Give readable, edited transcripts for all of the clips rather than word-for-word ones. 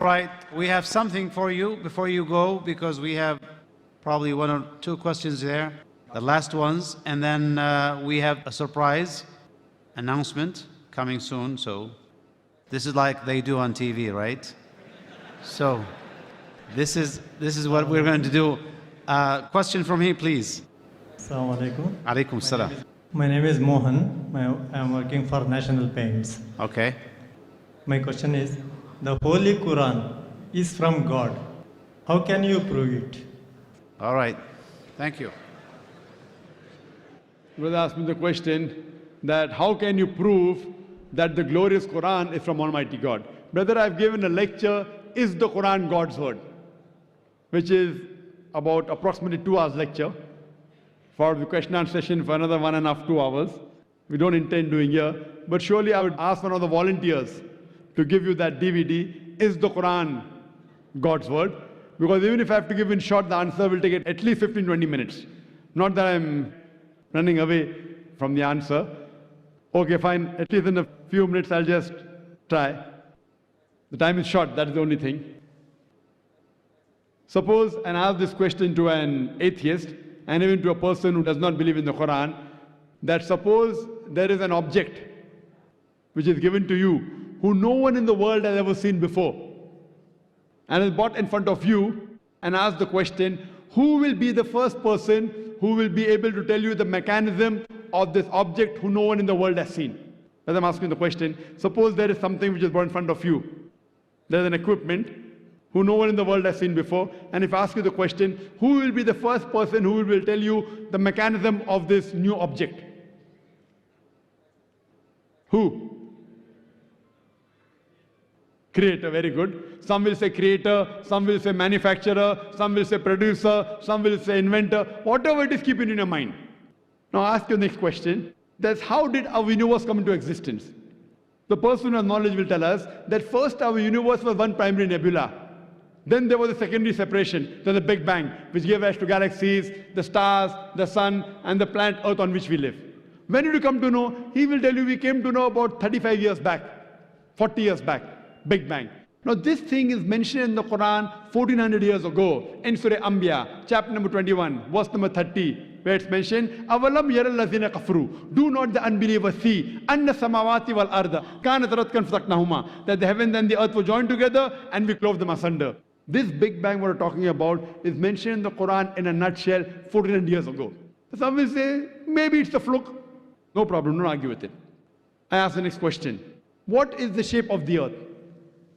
Right, we have something for you before you go, because we have probably one or two questions there, the last ones, and then we have a surprise announcement coming soon. So this is like they do on TV, right? So this is what we're going to do. Question from here, please. Assalamu alaikum. Alaikum salam. My name is Mohan. I'm working for National Paints. Okay. My question is, the Holy Quran is from God. How can you prove it? All right. Thank you. Brother asked me the question that how can you prove that the glorious Quran is from Almighty God? Brother, I've given a lecture, Is the Quran God's Word? Which is about approximately 2 hours lecture. For the question and answer session for another 1.5 to 2 hours. We don't intend doing here. But surely I would ask one of the volunteers to give you that DVD, Is the Quran God's Word? Because even if I have to give in short, the answer will take at least 15-20 minutes. Not that I'm running away from the answer. Okay, fine. At least in a few minutes, I'll just try. The time is short, that is the only thing. Suppose and ask this question to an atheist and even to a person who does not believe in the Quran, that suppose there is an object which is given to you who no one in the world has ever seen before, and is brought in front of you and asked the question, who will be the first person who will be able to tell you the mechanism of this object who no one in the world has seen? As I'm asking the question, suppose there is something which is brought in front of you. There is an equipment who no one in the world has seen before, and if I ask you the question, who will be the first person who will tell you the mechanism of this new object? Who? Creator, very good. Some will say creator, some will say manufacturer, some will say producer, some will say inventor. Whatever it is, keep it in your mind. Now I ask you the next question. That's how did our universe come into existence? The person who has knowledge will tell us that first our universe was one primary nebula. Then there was a secondary separation, then the Big Bang, which gave rise to galaxies, the stars, the sun, and the planet Earth on which we live. When did you come to know? He will tell you we came to know about 35 years back, 40 years back. Big Bang. Now this thing is mentioned in the Quran 1400 years ago in Surah Anbiya, chapter number 21, verse number 30, where it's mentioned, Avalam yaral lazina kafru. Do not the unbelievers see anna samawati wal arda kanat ratkan fasaknahuma, that the heavens and the earth were joined together and we clove them asunder. This Big Bang we're talking about is mentioned in the Quran in a nutshell 1400 years ago. Some will say, maybe it's a fluke. No problem, don't argue with it. I ask the next question. What is the shape of the earth?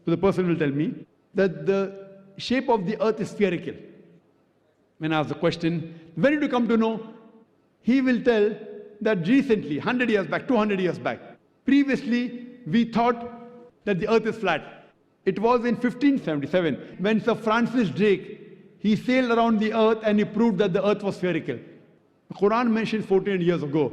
So the person will tell me that the shape of the earth is spherical. When I ask the question, when did you come to know? He will tell that recently, 100 years back, 200 years back, previously we thought that the earth is flat. It was in 1577 when Sir Francis Drake, he sailed around the earth and he proved that the earth was spherical. The Quran mentions 14 years ago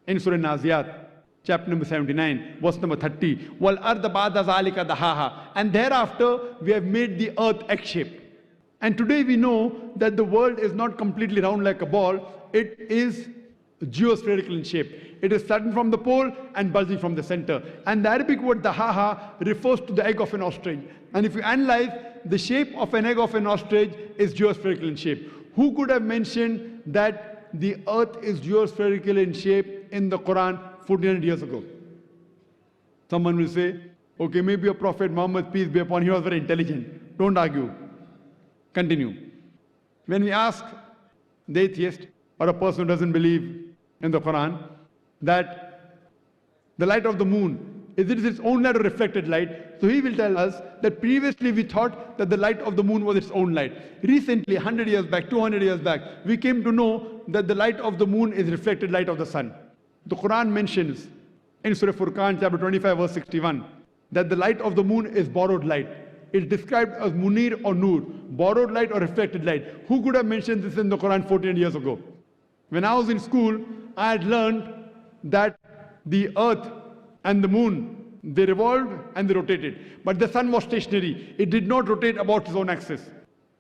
in Surah Naziyat, chapter number 79, verse number 30. Wal arda ba'da zalika dahaha. And thereafter we have made the earth egg-shaped. And today we know that the world is not completely round like a ball. It is geospherical in shape. It is flattened from the pole and bulging from the center. And the Arabic word dahaha refers to the egg of an ostrich. And if you analyze, the shape of an egg of an ostrich is geospherical in shape. Who could have mentioned that the earth is geospherical in shape in the Quran 1400 years ago? Someone will say, okay, maybe a Prophet Muhammad, peace be upon him, he was very intelligent. Don't argue. Continue. When we ask the atheist or a person who doesn't believe in the Quran that the light of the moon, is it its own light or reflected light? So he will tell us that previously we thought that the light of the moon was its own light. Recently, 100 years back, 200 years back, we came to know that the light of the moon is reflected light of the sun. The Quran mentions in Surah Furqan, chapter 25, verse 61, that the light of the moon is borrowed light. It's described as munir or nur, borrowed light or reflected light. Who could have mentioned this in the Quran 14 years ago? When I was in school, I had learned that the earth and the moon, they revolved and they rotated. But the sun was stationary. It did not rotate about its own axis.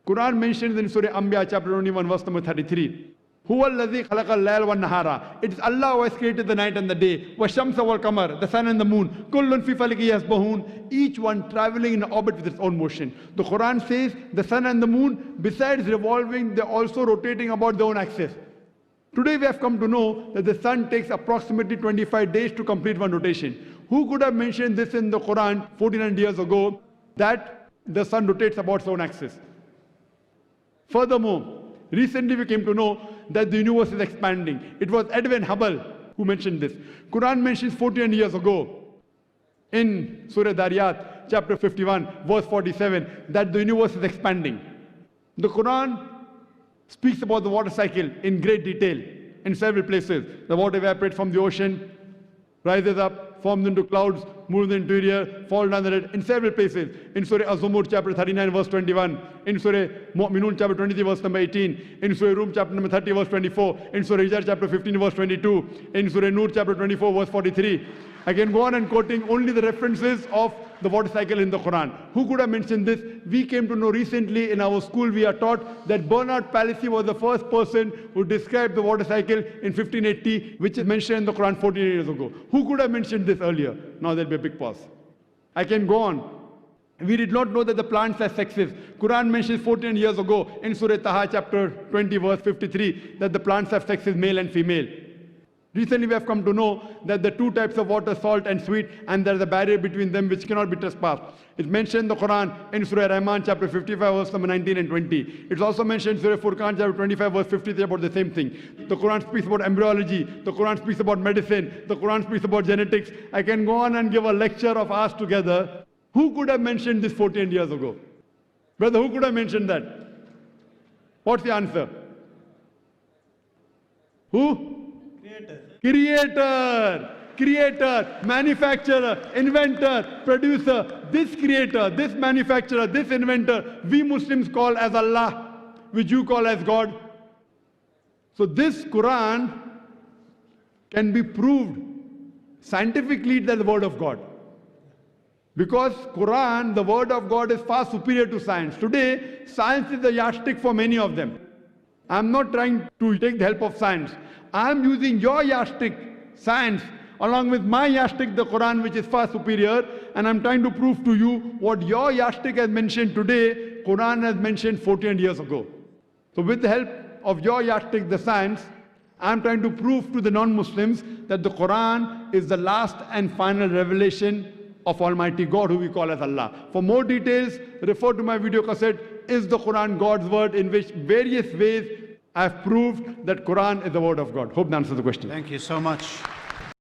Quran mentions in Surah Anbiya, chapter 21, verse number 33, Huwa alladhi khalaqa al-layla wan-nahara. It is Allah who has created the night and the day. Wash-shamsa wal-qamar, the sun and the moon. Kullun fi falaki yasbahun. Each one traveling in orbit with its own motion. The Quran says the sun and the moon, besides revolving, they're also rotating about their own axis. Today we have come to know that the sun takes approximately 25 days to complete one rotation. Who could have mentioned this in the Quran 1400 years ago, that the sun rotates about its own axis? Furthermore, recently we came to know that the universe is expanding. It was Edwin Hubble who mentioned this. Quran mentions 1400 years ago in Surah Dariyat, chapter 51, verse 47, that the universe is expanding. The Quran speaks about the water cycle in great detail in several places. The water evaporates from the ocean, rises up, forms into clouds, moves into the interior, falls down the red, in several places. In Surah Az-Zumur, chapter 39, verse 21. In Surah Mu'minun, chapter 23, verse number 18. In Surah Rum, chapter number 30, verse 24. In Surah Hijr, chapter 15, verse 22. In Surah Nur, chapter 24, verse 43. I can go on and quoting only the references of the water cycle in the Quran. Who could have mentioned this? We came to know recently in our school, we are taught that Bernard Palissy was the first person who described the water cycle in 1580, which is mentioned in the Quran 14 years ago. Who could have mentioned this earlier? Now there'll be a big pause. I can go on. We did not know that the plants have sexes. Quran mentions 14 years ago in Surah Taha, chapter 20, verse 53, that the plants have sexes, male and female. Recently we have come to know that the two types of water, salt and sweet, and there is a barrier between them which cannot be trespassed. It's mentioned in the Quran in Surah Rahman, chapter 55, verse number 19 and 20. It's also mentioned in Surah Furqan, chapter 25, verse 53, about the same thing. The Quran speaks about embryology. The Quran speaks about medicine. The Quran speaks about genetics. I can go on and give a lecture of ours together. Who could have mentioned this 14 years ago? Brother, who could have mentioned that? What's the answer? Who? Creator, manufacturer, inventor, producer. This creator, this manufacturer, this inventor, we Muslims call as Allah, which you call as God. So this Quran can be proved scientifically that the word of God. Because Quran, the word of God, is far superior to science. Today, science is the yardstick for many of them. I'm not trying to take the help of science. I'm using your yardstick, science, along with my yardstick, the Quran, which is far superior, and I'm trying to prove to you what your yardstick has mentioned today, Quran has mentioned 14 years ago. So with the help of your yardstick, the science, I'm trying to prove to the non-Muslims that the Quran is the last and final revelation of Almighty God, who we call as Allah. For more details, refer to my video cassette, Is the Quran God's Word?, in which various ways I have proved that Quran is the word of God. Hope that answers the question. Thank you so much.